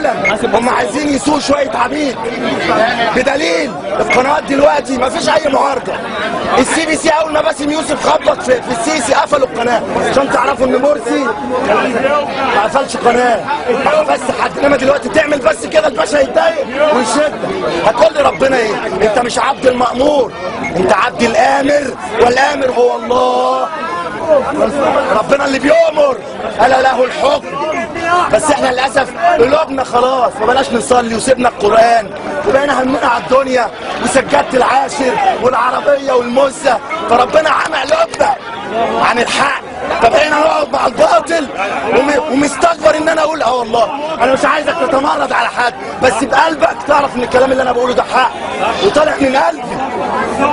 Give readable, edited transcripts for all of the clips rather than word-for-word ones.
فعلا هم عايزين يسوقوا شويه عبيد، بدليل القنوات دلوقتي ما فيش اي معارضه. السي بي سي اول ما باسم يوسف خبط في السيسي قفلوا القناه، عشان تعرفوا ان مرسي ما قفلش قناه، ما بس حد. انما دلوقتي تعمل بس كده الباشا يتضايق ويشد. هتقول لي ربنا ايه؟ انت مش عبد المأمور، انت عبد الامر، والامر هو الله. ربنا اللي بيؤمر، الا له الحكم. بس احنا للاسف قلوبنا خلاص ما بلاش نصلي وسيبنا القران وبقينا همنا على الدنيا وسجادة العاشر والعربيه والمزه، فربنا عمى قلوبنا عن الحق، فبقينا نقعد مع الباطل ومستكبر ان انا اقول والله انا مش عايزك تتمرد على حد، بس بقلبك تعرف ان الكلام اللي انا بقوله ده حق وطالع من قلبي.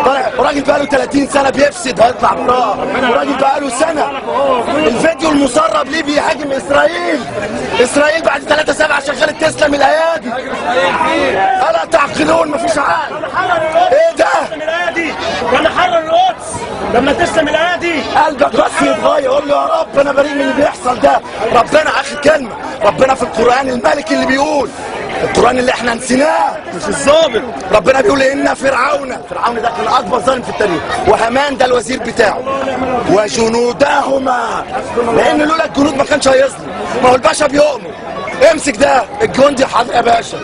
طالع راجل بقاله 30 سنه بيفسد هيطلع براه، وراجل بقاله سنه الفيديو المسرب ليه بيهاجم اسرائيل. اسرائيل بعد 3/7 شغاله تسلم الايادي. الا تعقلون؟ مفيش عقل. ايه ده؟ لما حرر القدس، لما تسلم الايادي قلبك بس يتغير، قول له يا رب انا بريء من اللي بيحصل ده. ربنا اخر كلمه، ربنا في القران الملك اللي بيقول، القران اللي احنا نسيناه مش الظابط. ربنا بيقول ان فرعون ده كان اكبر ظالم في التاريخ، وهامان ده الوزير بتاعه، وجنودهما، لان لولا الجنود ما كانش هيظلم. ما هو الباشا بيؤمر، امسك ده الجندي. حاضر يا باشا،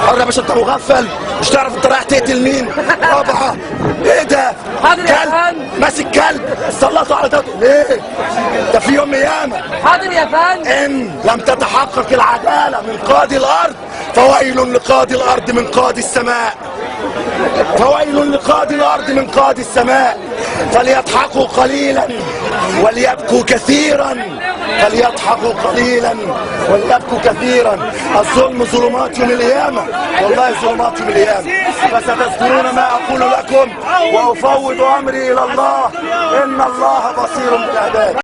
حاضر يا باشا. انت مغفل مش تعرف انت رايح تقتل مين. رابعه ايه ده؟ كلب ماسك كلب سلطوا على ده ليه؟ ده في يوم قيامه. حاضر يا فندم. ان لم تتحقق العداله من قاضي الارض فويل لقاضي الارض من قاضي السماء. فويل لقاضي الارض من قاضي السماء. فليضحكوا قليلا وليبكوا كثيرا، فليضحكوا قليلا وليبكوا كثيرا. الظلم ظلمات يوم القيامه، والله ظلمات يوم القيامه. فستذكرون ما اقول لكم وافوض امري الى الله ان الله بصير بالعباد.